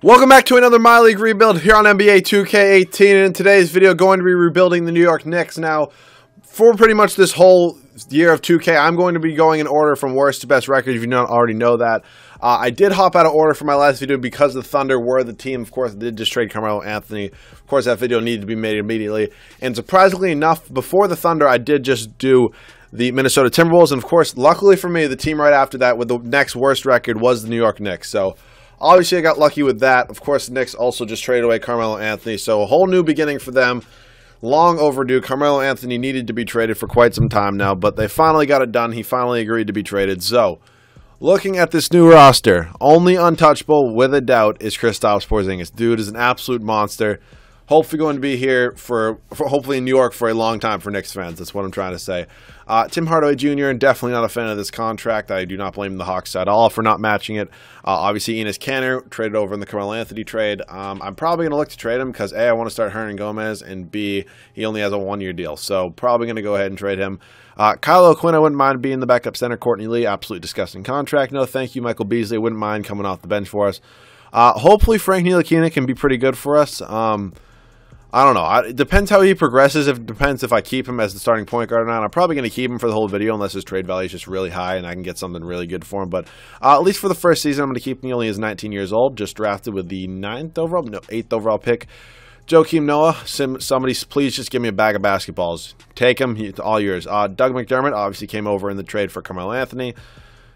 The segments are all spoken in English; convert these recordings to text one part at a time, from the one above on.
Welcome back to another My League rebuild here on NBA 2K18, and in today's video going to be rebuilding the New York Knicks. Now, for pretty much this whole year of 2K, I'm going to be going in order from worst to best record, if you don't already know that. I did hop out of order for my last video because the Thunder were the team. Of course, I did just trade Carmelo Anthony. Of course, that video needed to be made immediately. And surprisingly enough, before the Thunder, I did just do the Minnesota Timberwolves. And of course, luckily for me, the team right after that with the next worst record was the New York Knicks. So obviously, I got lucky with that. Of course, the Knicks also just traded away Carmelo Anthony, so a whole new beginning for them. Long overdue. Carmelo Anthony needed to be traded for quite some time now, but they finally got it done. He finally agreed to be traded. So, looking at this new roster, only untouchable, with a doubt, is Kristaps Porzingis. Dude is an absolute monster. Hopefully going to be here for hopefully in New York for a long time for Knicks fans. That's what I'm trying to say. Tim Hardaway Jr., definitely not a fan of this contract. I do not blame the Hawks at all for not matching it. Obviously, Enes Kanter traded over in the Carmelo Anthony trade. I'm probably going to look to trade him because, A, I want to start Hernan Gomez, and B, he only has a one-year deal. So probably going to go ahead and trade him. Kyle O'Quinn, I wouldn't mind being the backup center. Courtney Lee, absolutely disgusting contract. No, thank you. Michael Beasley, wouldn't mind coming off the bench for us. Hopefully, Frank Ntilikina can be pretty good for us. I don't know. It depends how he progresses. It depends if I keep him as the starting point guard or not. I'm probably going to keep him for the whole video unless his trade value is just really high and I can get something really good for him. But at least for the first season, I'm going to keep him. He only is 19 years old. Just drafted with the 8th overall pick. Joakim Noah, somebody please just give me a bag of basketballs. Take him. It's all yours. Doug McDermott obviously came over in the trade for Carmelo Anthony.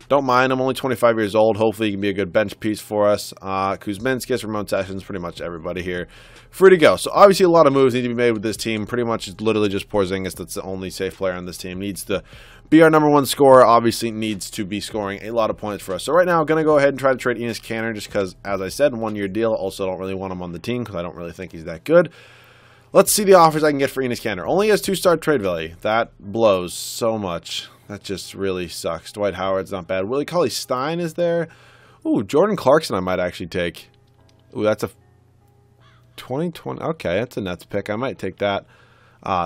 Don't mind him, only 25 years old. Hopefully he can be a good bench piece for us. Kuzminskis, Ramon Sessions, pretty much everybody here. Free to go. So obviously a lot of moves need to be made with this team. Pretty much it's literally just Porzingis that's the only safe player on this team. Needs to be our number one scorer. Obviously needs to be scoring a lot of points for us. So right now I'm going to go ahead and try to trade Enes Kanter just because, as I said, one-year deal. Also don't really want him on the team because I don't really think he's that good. Let's see the offers I can get for Enes Kanter. Only has 2-star trade value. That blows so much. That just really sucks. Dwight Howard's not bad. Willie Cauley-Stein is there. Ooh, Jordan Clarkson I might actually take. Ooh, that's a 2020. Okay, that's a Nets pick. I might take that.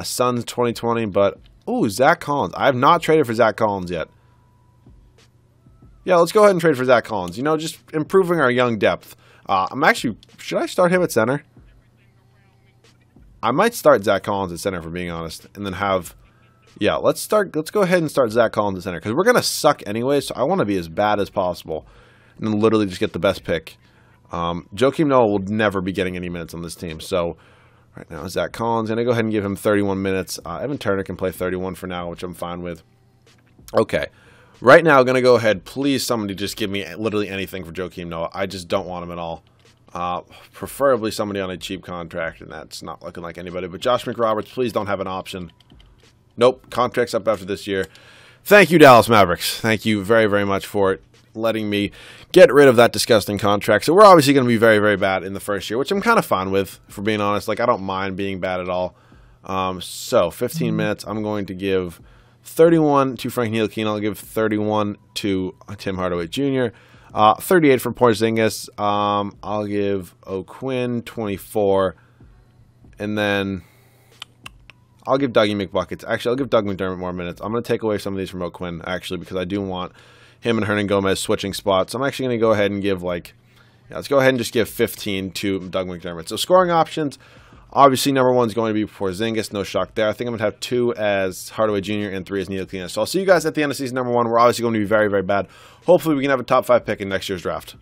Suns 2020, but ooh, Zach Collins. I have not traded for Zach Collins yet. Yeah, let's go ahead and trade for Zach Collins. You know, just improving our young depth. Should I start him at center? I might start Zach Collins at center, for being honest, and then have... Yeah, let's go ahead and start Zach Collins at center, because we're going to suck anyway, so I want to be as bad as possible, and then literally just get the best pick. Joakim Noah will never be getting any minutes on this team, so right now Zach Collins, going to go ahead and give him 31 minutes. Evan Turner can play 31 for now, which I'm fine with. Okay, right now I'm going to go ahead, please somebody just give me literally anything for Joakim Noah. I just don't want him at all. Preferably somebody on a cheap contract, and that's not looking like anybody, but Josh McRoberts, please don't have an option. Nope, contract's up after this year. Thank you, Dallas Mavericks. Thank you very, very much for letting me get rid of that disgusting contract. So we're obviously going to be very, very bad in the first year, which I'm kind of fine with, for being honest. Like, I don't mind being bad at all. So 15 minutes, I'm going to give 31 to Frank Ntilikina. I'll give 31 to Tim Hardaway Jr., 38 for Porzingis. I'll give O'Quinn 24, and then... I'll give Dougie McBuckets. Actually, I'll give Doug McDermott more minutes. I'm going to take away some of these from O'Quinn, actually, because I do want him and Hernan Gomez switching spots. I'm actually going to go ahead and give, let's go ahead and just give 15 to Doug McDermott. So scoring options, obviously, number one is going to be Porzingis. No shock there. I think I'm going to have 2 as Hardaway Jr. and 3 as Ntilikina. So I'll see you guys at the end of season number 1. We're obviously going to be very, very bad. Hopefully, we can have a top 5 pick in next year's draft.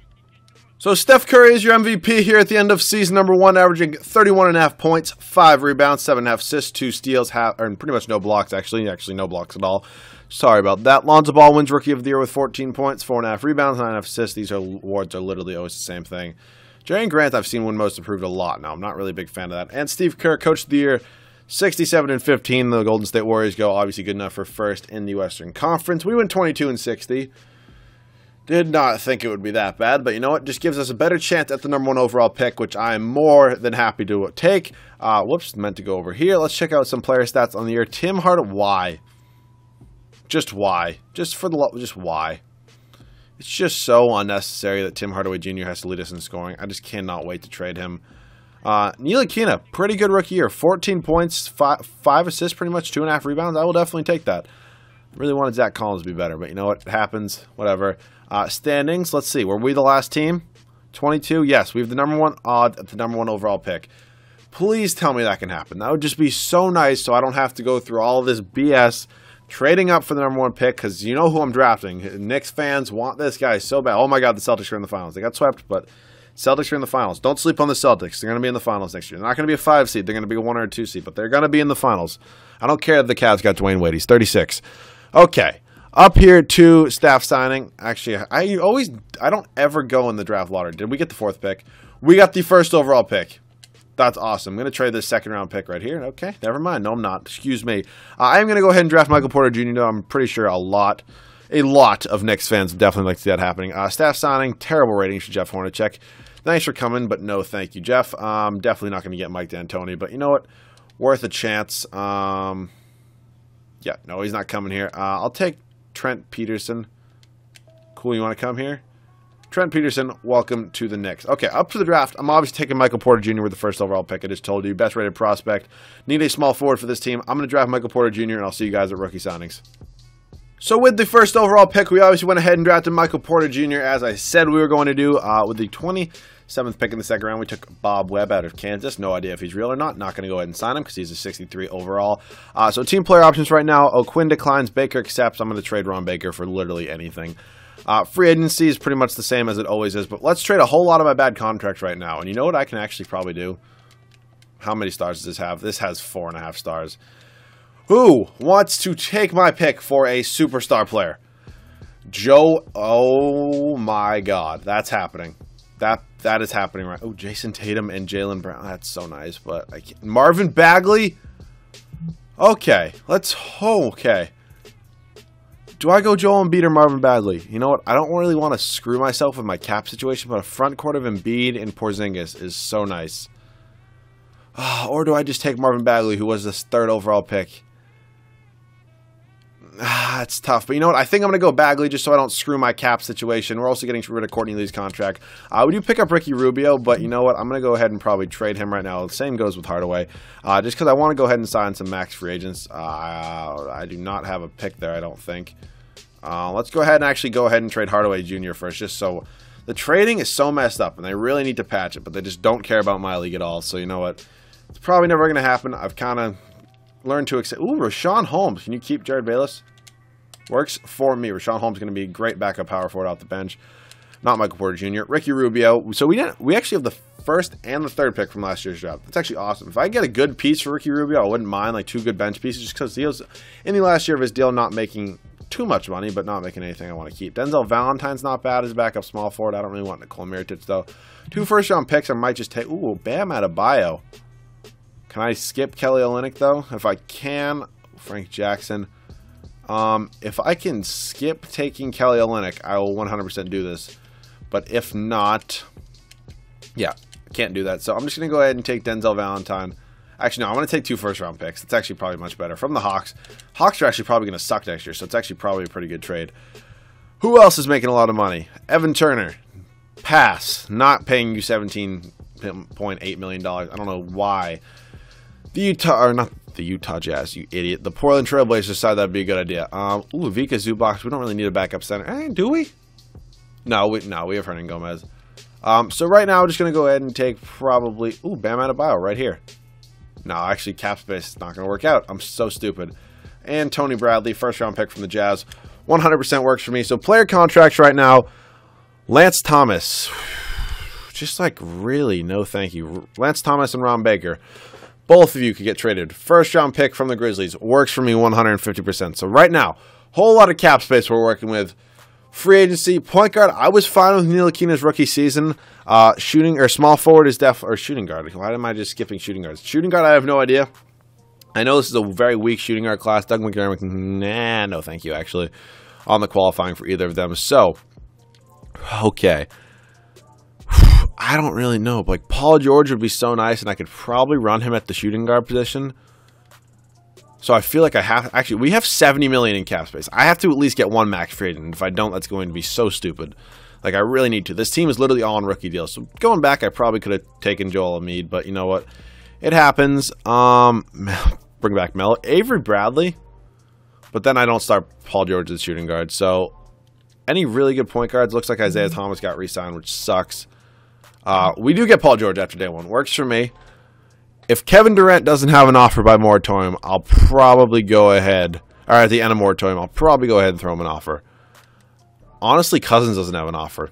So Steph Curry is your MVP here at the end of season number 1, averaging 31.5 points, 5 rebounds, 7.5 assists, 2 steals, and pretty much no blocks, actually no blocks at all. Sorry about that. Lonzo Ball wins Rookie of the Year with 14 points, 4.5 rebounds, 9.5 assists. These awards are literally always the same thing. Jaren Grant I've seen win Most Improved a lot now. I'm not really a big fan of that. And Steve Kerr, Coach of the Year, 67-15. The Golden State Warriors go obviously good enough for first in the Western Conference. We went 22-60. Did not think it would be that bad, but you know what? Just gives us a better chance at the number 1 overall pick, which I am more than happy to take. Whoops, meant to go over here. Let's check out some player stats on the year. Tim Hardaway, why? Just why? Just why? It's just so unnecessary that Tim Hardaway Jr. has to lead us in scoring. I just cannot wait to trade him. Ntilikina, pretty good rookie year. 14 points, 5 assists, pretty much 2.5 rebounds. I will definitely take that. Really wanted Zach Collins to be better, but you know what? It happens. Whatever. Standings, let's see. Were we the last team? 22? Yes, we have the number 1 odd at the number 1 overall pick. Please tell me that can happen. That would just be so nice so I don't have to go through all of this BS trading up for the number 1 pick, because you know who I'm drafting. Knicks fans want this guy so bad. Oh my god, the Celtics are in the finals. They got swept, but Celtics are in the finals. Don't sleep on the Celtics. They're going to be in the finals next year. They're not going to be a 5 seed. They're going to be a 1 or a 2 seed, but they're going to be in the finals. I don't care if the Cavs got Dwayne Wade. He's 36. Okay. Up here to staff signing. Actually, I don't ever go in the draft lottery. Did we get the 4th pick? We got the 1st overall pick. That's awesome. I'm going to trade this 2nd round pick right here. Okay, never mind. No, I'm not. Excuse me. I am going to go ahead and draft Michael Porter Jr. though. I'm pretty sure a lot of Knicks fans would definitely like to see that happening. Staff signing, terrible ratings for Jeff Hornacek. Thanks for coming, but no thank you, Jeff. Definitely not going to get Mike D'Antoni, but you know what? Worth a chance. Yeah, no, he's not coming here. I'll take Trent Peterson. Cool, you want to come here? Trent Peterson, welcome to the Knicks. Okay, up to the draft. I'm obviously taking Michael Porter Jr. with the 1st overall pick. I just told you. Best rated prospect. Need a small forward for this team. I'm going to draft Michael Porter Jr., and I'll see you guys at rookie signings. So with the 1st overall pick, we obviously went ahead and drafted Michael Porter Jr. as I said we were going to do. With the 27th pick in the 2nd round, we took Bob Webb out of Kansas. No idea if he's real or not. Not going to go ahead and sign him because he's a 63 overall. So team player options right now. O'Quinn declines. Baker accepts. I'm going to trade Ron Baker for literally anything. Free agency is pretty much the same as it always is, but let's trade a whole lot of my bad contracts right now. And you know what I can actually probably do? How many stars does this have? This has 4.5 stars. Who wants to take my pick for a superstar player? Joe, oh my god, that's happening. That is happening right. Oh, Jason Tatum and Jaylen Brown. That's so nice, but I can't. Marvin Bagley? Okay, okay. Do I go Joel Embiid or Marvin Bagley? You know what? I don't really want to screw myself with my cap situation, but a front court of Embiid and Porzingis is so nice. Or do I just take Marvin Bagley, who was this 3rd overall pick? It's tough. But you know what? I think I'm going to go Bagley just so I don't screw my cap situation. We're also getting rid of Courtney Lee's contract. We do pick up Ricky Rubio, but you know what? I'm going to go ahead and probably trade him right now. The same goes with Hardaway. Just because I want to go ahead and sign some max free agents. I do not have a pick there, I don't think. Let's go ahead and trade Hardaway Jr. first, just so... The trading is so messed up, and they really need to patch it, but they just don't care about my league at all. So you know what? It's probably never going to happen. I've kind of learned to accept... Ooh, Rashawn Holmes. Can you keep Jared Bayless? Works for me. Rashawn Holmes is going to be a great backup power forward off the bench. Not Michael Porter Jr. Ricky Rubio. So we actually have the 1st and the 3rd pick from last year's draft. That's actually awesome. If I get a good piece for Ricky Rubio, I wouldn't mind like 2 good bench pieces, just because he was in the last year of his deal not making too much money, but not making anything I want to keep. Denzel Valentine's not bad as a backup small forward. I don't really want Nicole Mirotic though. 2 first-round picks I might just take. Ooh, Bam Adebayo. Can I skip Kelly Olynyk though? If I can, Frank Jackson. If I can skip taking Kelly Olynyk, I will 100% do this. But if not, yeah, I can't do that. So I'm just going to go ahead and take Denzel Valentine. Actually, no, I'm going to take 2 first-round picks. It's actually probably much better. From the Hawks. Hawks are actually probably going to suck next year, so it's actually probably a pretty good trade. Who else is making a lot of money? Evan Turner. Pass. Not paying you $17.8 million. I don't know why. The Utah Jazz, you idiot. The Portland Trailblazers decided that'd be a good idea. Ooh, Vika Zubac. We don't really need a backup center. Do we? No, we have Hernan Gomez. So right now, I'm just going to go ahead and take probably... Ooh, Bam Adebayo right here. No, actually, cap space is not going to work out. I'm so stupid. And Tony Bradley, 1st-round pick from the Jazz. 100% works for me. So player contracts right now. Lance Thomas. Just like really, no thank you. Lance Thomas and Ron Baker. Both of you could get traded. 1st-round pick from the Grizzlies. Works for me 150%. So right now, whole lot of cap space we're working with. Free agency, point guard. I was fine with Ntilikina's rookie season. Shooting or small forward is or shooting guard. Why am I just skipping shooting guards? Shooting guard, I have no idea. I know this is a very weak shooting guard class. Doug McDermott, nah, no thank you, actually, on the qualifying for either of them. So, okay. I don't really know, but like Paul George would be so nice, and I could probably run him at the shooting guard position. So I feel like I have... Actually, we have $70 million in cap space. I have to at least get 1 max free agent. And if I don't, that's going to be so stupid. Like, I really need to. This team is literally all on rookie deals. So going back, I probably could have taken Joel Embiid. But you know what? It happens. Bring back Melo. Avery Bradley. But then I don't start Paul George as shooting guard. So any really good point guards? Looks like Isaiah Thomas got re-signed, which sucks. We do get Paul George after day one. Works for me. If Kevin Durant doesn't have an offer by moratorium, I'll probably go ahead. Or at the end of moratorium, I'll probably go ahead and throw him an offer. Honestly, Cousins doesn't have an offer.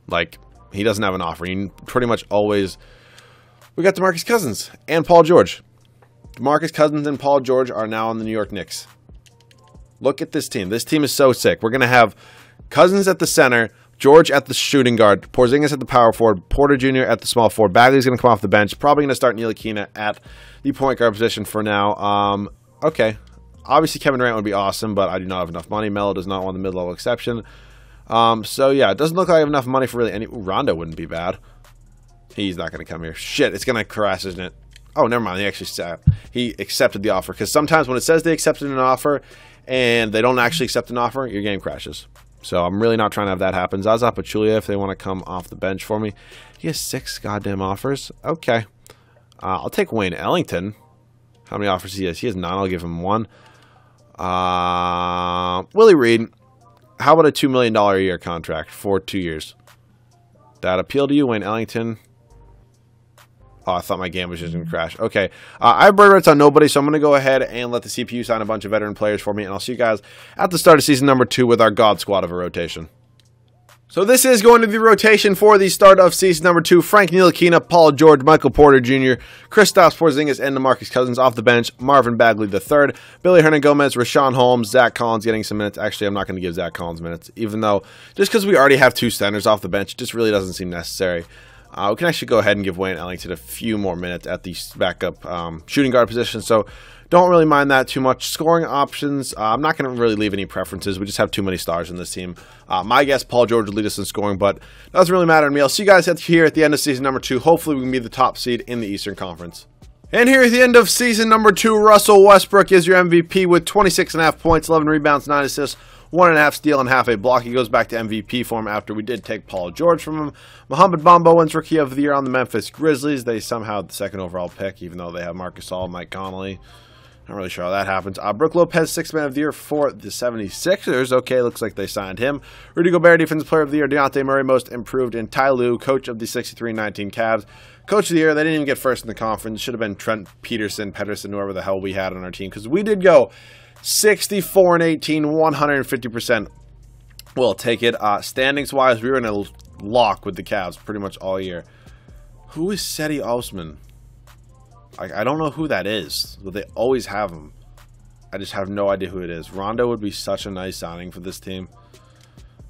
Like, he doesn't have an offer. He pretty much always... We got DeMarcus Cousins and Paul George. DeMarcus Cousins and Paul George are now on the New York Knicks. Look at this team. This team is so sick. We're going to have Cousins at the center, George at the shooting guard, Porzingis at the power forward, Porter Jr. at the small forward. Bagley's going to come off the bench. Probably going to start Ntilikina at the point guard position for now. Okay. Obviously, Kevin Durant would be awesome, but I do not have enough money. Melo does not want the mid-level exception. So, yeah, it doesn't look like I have enough money for really any... Rondo wouldn't be bad. He's not going to come here. Shit, it's going to crash, isn't it? Oh, never mind. He accepted the offer. Because sometimes when it says they accepted an offer and they don't actually accept an offer, your game crashes. So I'm really not trying to have that happen. Zaza Pachulia, if they want to come off the bench for me. He has 6 goddamn offers. Okay. I'll take Wayne Ellington. How many offers he has? He has 9. I'll give him 1. Willie Reed. How about a $2 million a year contract for 2 years? That appeal to you, Wayne Ellington? Oh, I thought my game was just going to crash. Okay. I have bird rights on nobody, so I'm going to go ahead and let the CPU sign a bunch of veteran players for me, and I'll see you guys at the start of season number 2 with our God Squad of a rotation. So this is going to be the rotation for the start of season number 2. Frank Ntilikina, Paul George, Michael Porter Jr., Kristaps Porzingis, and DeMarcus Cousins off the bench. Marvin Bagley III, Billy Hernangomez, Rashawn Holmes, Zach Collins getting some minutes. Actually, I'm not going to give Zach Collins minutes, even though just because we already have 2 centers off the bench, it just really doesn't seem necessary. We can actually go ahead and give Wayne Ellington a few more minutes at the backup shooting guard position, so don't really mind that too much. Scoring options, I'm not going to really leave any preferences. We just have too many stars in this team. My guess, Paul George will lead us in scoring, but it doesn't really matter to me. I'll see you guys here at the end of season number 2. Hopefully we can be the top seed in the Eastern Conference. And here at the end of season number 2, Russell Westbrook is your MVP with 26.5 points, 11 rebounds, 9 assists, 1.5 steal, and half a block. He goes back to MVP form after we did take Paul George from him. Mohamed Bamba wins Rookie of the Year on the Memphis Grizzlies. They somehow had the 2nd overall pick, even though they have Marc Gasol, Mike Conley. Not really sure how that happens. Brook Lopez, 6th Man of the Year for the 76ers. Okay, looks like they signed him. Rudy Gobert, Defensive Player of the Year. Dejounte Murray, Most Improved. And Ty Lue, Coach of the 63-19 Cavs. Coach of the Year, they didn't even get first in the conference. Should have been Trent Pederson, whoever the hell we had on our team. Because we did go 64-18, 150%. We'll take it. Standings-wise, we were in a lock with the Cavs pretty much all year. Who is Cedi Osman? I don't know who that is, but they always have him. I just have no idea who it is. Rondo would be such a nice signing for this team.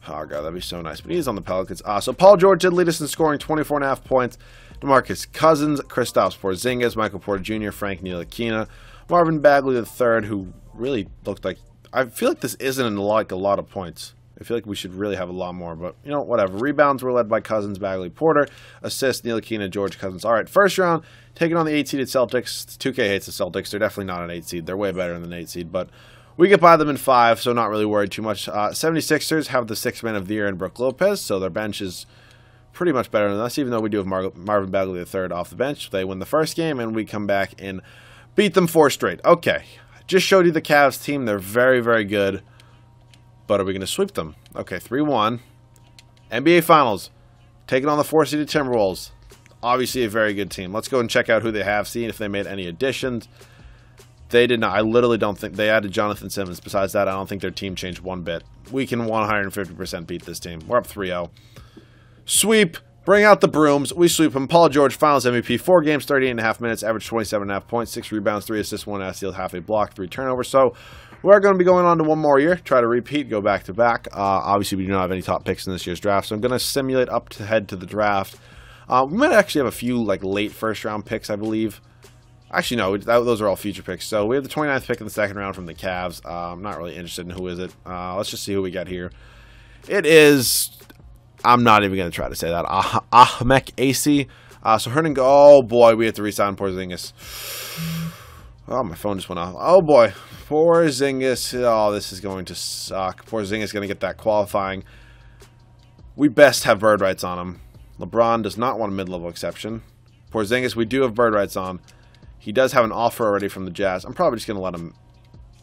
Oh, God, that'd be so nice. But he's on the Pelicans. So Paul George did lead us in scoring, 24.5 points. DeMarcus Cousins, Kristaps Porzingis, Michael Porter Jr., Frank Ntilikina, Marvin Bagley III, who really looked like... I feel like this isn't like a lot of points. I feel like we should really have a lot more, but, you know, whatever. Rebounds were led by Cousins, Bagley, Porter. Assists, Ntilikina, George, Cousins. All right, first round, taking on the 8-seeded Celtics. 2K hates the Celtics. They're definitely not an 8-seed. They're way better than an 8-seed, but we get by them in 5, so not really worried too much. 76ers have the 6th Man of the Year in Brook Lopez, so their bench is pretty much better than us, even though we do have Marvin Bagley III off the bench. They win the first game, and we come back and beat them 4 straight. Okay, just showed you the Cavs team. They're very, very good. But are we going to sweep them? Okay, 3-1. NBA Finals. Taking on the 4-seeded Timberwolves. Obviously a very good team. Let's go and check out who they have, see if they made any additions. They did not. I literally don't think they added Jonathan Simmons. Besides that, I don't think their team changed one bit. We can 150% beat this team. We're up 3-0. Sweep. Bring out the brooms. We sweep him. Paul George, Finals MVP. 4 games, 38.5 minutes. Average 27.5 points. 6 rebounds, 3 assists, 1 steal, half a block, 3 turnovers. So we're going to be going on to one more year. Try to repeat. Go back to back. Obviously, we do not have any top picks in this year's draft. So I'm going to simulate up to head to the draft. We might actually have a few like late first-round picks, I believe. Actually, no. Those are all future picks. So we have the 29th pick in the 2nd round from the Cavs. I'm not really interested in who is it. Let's just see who we got here. It is... I'm not even going to try to say that. Ahmek AC. So Hernan... Oh, boy. We have to re-sign Porzingis. Oh, my phone just went off. Oh, boy. Porzingis. Oh, this is going to suck. Porzingis is going to get that qualifying. We best have bird rights on him. LeBron does not want a mid-level exception. Porzingis, we do have bird rights on. He does have an offer already from the Jazz. I'm probably just going to let him...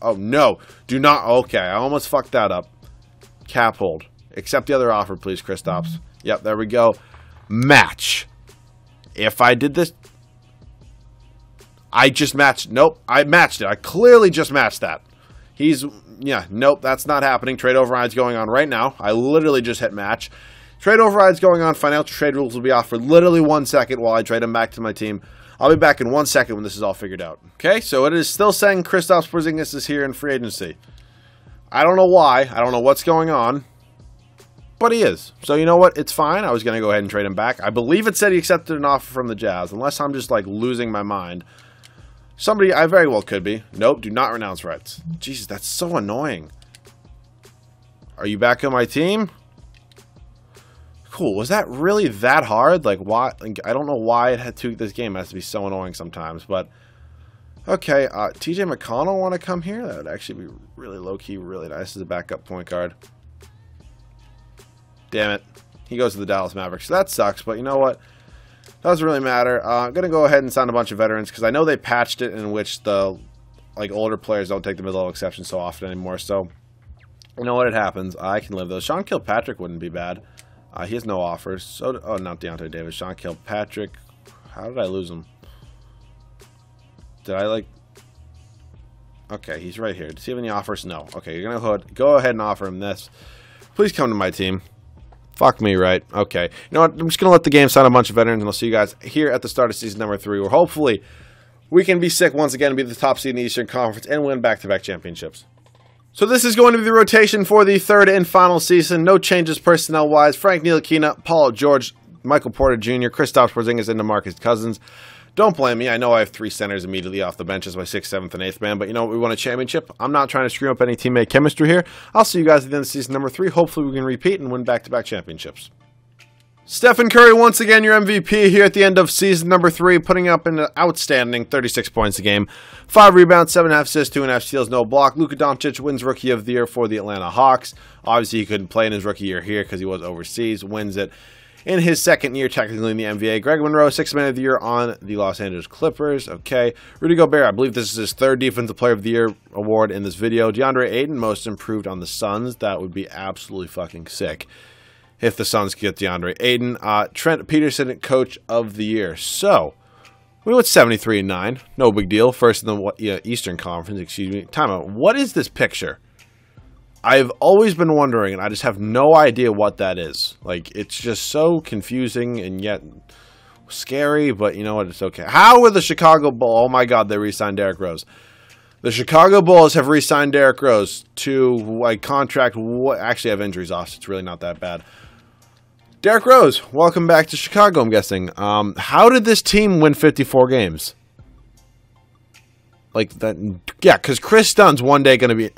Oh, no. Do not... Okay, I almost fucked that up. Cap hold. Accept the other offer, please, Kristaps. Yep, there we go. match. If I did this, I just matched. Nope, I matched it. I clearly just matched that. Yeah, nope, that's not happening. Trade override's going on right now. I literally just hit match. Trade override's going on. Financial trade rules will be off for literally 1 second while I trade him back to my team. I'll be back in 1 second when this is all figured out. Okay, so it is still saying Kristaps Porzingis is here in free agency. I don't know why. I don't know what's going on. But he is. So you know what? It's fine. I was going to go ahead and trade him back. I believe it said he accepted an offer from the Jazz. Unless I'm just like losing my mind. Somebody, I very well could be. Nope, do not renounce rights. Jesus, that's so annoying. Are you back on my team? Cool. Was that really that hard? Like, why? Like, I don't know why it had to. This game has to be so annoying sometimes. But okay, TJ McConnell want to come here? That would actually be really low key, really nice as a backup point guard. Damn it, he goes to the Dallas Mavericks. So that sucks. But you know what? Doesn't really matter. I'm gonna go ahead and sign a bunch of veterans because I know they patched it in which the older players don't take the mid-level exception so often anymore. So you know what? It happens. I can live those. Sean Kilpatrick wouldn't be bad. He has no offers. So not Deontay Davis. Sean Kilpatrick. How did I lose him? Did I like? Okay, he's right here. Does he have any offers? No. Okay, you're gonna go ahead and offer him this. Please come to my team. Fuck me, right? Okay. You know what? I'm just going to let the game sign a bunch of veterans, and I'll see you guys here at the start of season number 3, where hopefully we can be sick once again and be the top seed in the Eastern Conference and win back-to-back championships. So this is going to be the rotation for the third and final season. No changes personnel-wise. Frank Ntilikina, Paul George, Michael Porter Jr., Kristaps Porzingis, and DeMarcus Cousins. Don't blame me. I know I have 3 centers immediately off the bench as my 6th, 7th, and 8th man, but you know what? We won a championship. I'm not trying to screw up any teammate chemistry here. I'll see you guys at the end of season number 3. Hopefully we can repeat and win back-to-back championships. Stephen Curry, once again, your MVP here at the end of season number 3, putting up an outstanding 36 points a game, 5 rebounds, 7.5 assists, 2.5 steals, no block. Luka Doncic wins Rookie of the Year for the Atlanta Hawks. Obviously, he couldn't play in his rookie year here because he was overseas. Wins it in his 2nd year, technically in the NBA. Greg Monroe, 6th Man of the Year on the Los Angeles Clippers. Okay. Rudy Gobert, I believe this is his 3rd Defensive Player of the Year award in this video. DeAndre Ayton, Most Improved on the Suns. That would be absolutely fucking sick if the Suns could get DeAndre Ayton. Trent Peterson, Coach of the Year. So, we went 73-9. No big deal. First in the Eastern Conference, excuse me. Timeout. What is this picture? I've always been wondering, and I just have no idea what that is. Like, it's just so confusing and yet scary, but you know what? It's okay. How are the Chicago Bulls? Oh my God, they re-signed Derrick Rose. The Chicago Bulls have re-signed Derrick Rose to a contract. Actually, I have injuries off, so it's really not that bad. Derrick Rose, welcome back to Chicago, I'm guessing. How did this team win 54 games? Like that? Yeah, because Chris Dunn's one day going to be...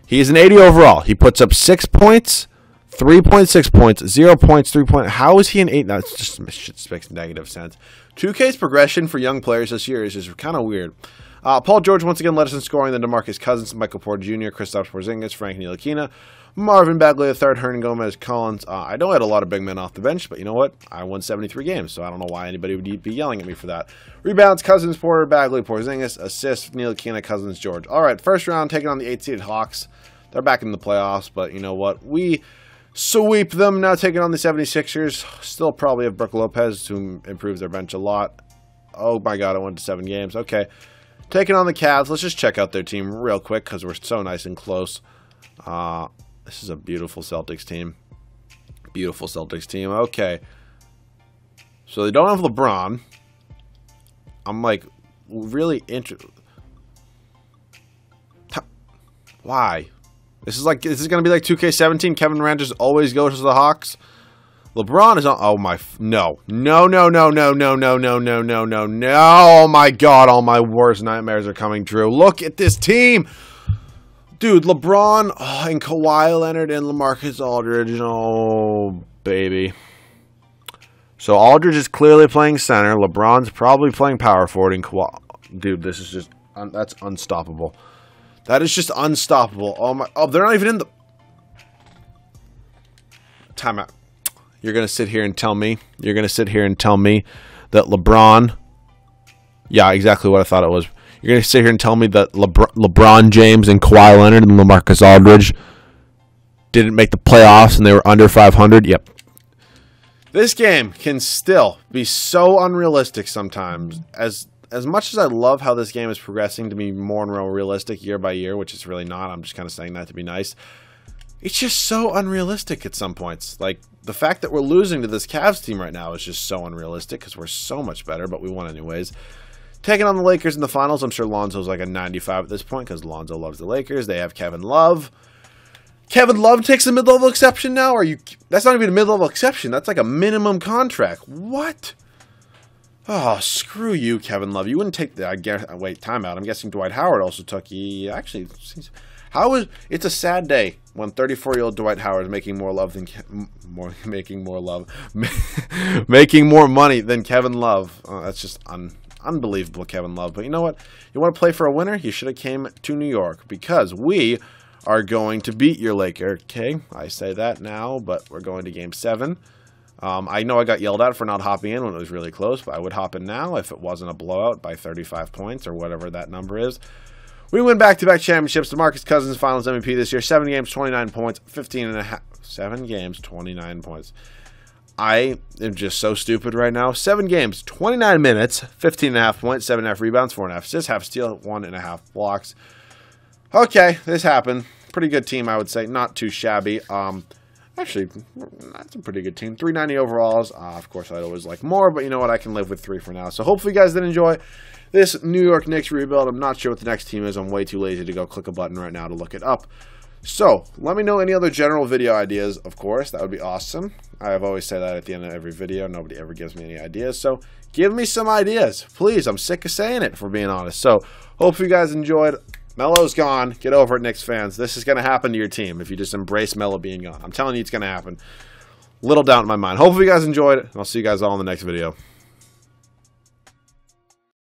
He's an 80 overall. He puts up 6 points, 3.6 points, 0 points, 3 points. How is he an 8? No, it's just shit makes negative sense. 2K's progression for young players this year is just kind of weird. Paul George once again led us in scoring. Then DeMarcus Cousins, Michael Porter Jr., Kristaps Porzingis, Frank Ntilikina, Marvin Bagley III, Hernan Gomez, Collins. I know I had a lot of big men off the bench, but you know what? I won 73 games, so I don't know why anybody would be yelling at me for that. Rebounds, Cousins, Porter, Bagley, Porzingis. Assists, Ntilikina, Cousins, George. All right, first round, taking on the 8-seeded Hawks. They're back in the playoffs, but you know what? We sweep them. Now taking on the 76ers. Still probably have Brook Lopez, who improves their bench a lot. Oh my God, I went to 7 games. Okay. Taking on the Cavs. Let's just check out their team real quick because we're so nice and close. This is a beautiful Celtics team. Beautiful Celtics team. Okay. So they don't have LeBron. I'm like really interested. Why? This is going to be like 2K17. Kevin Durant just always goes to the Hawks. LeBron is on. Oh my. No. No, no, no, no, no, no, no, no, no, no, no. Oh my God. All my worst nightmares are coming true. Look at this team. Dude, LeBron and Kawhi Leonard and LaMarcus Aldridge. Oh, baby. So Aldridge is clearly playing center. LeBron's probably playing power forward. And Kawhi. Dude, this is just. That's unstoppable. That is just unstoppable. Oh my! Oh, they're not even in the timeout. You're gonna sit here and tell me. You're gonna sit here and tell me that LeBron. Yeah, exactly what I thought it was. You're gonna sit here and tell me that LeBron James and Kawhi Leonard and LaMarcus Aldridge didn't make the playoffs and they were under 500. Yep. This game can still be so unrealistic sometimes. As much as I love how this game is progressing to be more and more realistic year by year, which it's really not, I'm just kind of saying that to be nice, it's just so unrealistic at some points. Like, the fact that we're losing to this Cavs team right now is just so unrealistic because we're so much better, but we won anyways. Taking on the Lakers in the finals, I'm sure Lonzo's like a 95 at this point because Lonzo loves the Lakers. They have Kevin Love. Kevin Love takes a mid-level exception now? That's not even a mid-level exception. That's like a minimum contract. What? Oh, screw you, Kevin Love. You wouldn't take the... wait, timeout. I'm guessing Dwight Howard also took... Actually, it's a sad day when 34-year-old Dwight Howard is making more money than Kevin Love. That's just unbelievable, Kevin Love. But you know what? You want to play for a winner? You should have came to New York because we are going to beat your Lakers. Okay, I say that now, but we're going to Game 7. I know I got yelled at for not hopping in when it was really close, but I would hop in now if it wasn't a blowout by 35 points or whatever that number is. We win back-to-back championships. DeMarcus Cousins Finals MVP this year. 7 games, 29 points, 15.5. 7 games, 29 points. I am just so stupid right now. 7 games, 29 minutes, 15.5 points, 7.5 rebounds, 4.5 assists, half steal, 1.5 blocks. Okay, this happened. Pretty good team, I would say. Not too shabby. Actually, that's a pretty good team. 390 overalls. Of course, I'd always like more, but you know what? I can live with 3 for now. So hopefully you guys did enjoy this New York Knicks rebuild. I'm not sure what the next team is. I'm way too lazy to go click a button right now to look it up. So, let me know any other general video ideas, of course. That would be awesome. I've always said that at the end of every video. Nobody ever gives me any ideas. So, give me some ideas. Please, I'm sick of saying it, if we're being honest. So, hopefully you guys enjoyed. Melo's gone. Get over it, Knicks fans. This is going to happen to your team if you just embrace Melo being gone. I'm telling you it's going to happen. Little doubt in my mind. Hopefully you guys enjoyed it, and I'll see you guys all in the next video.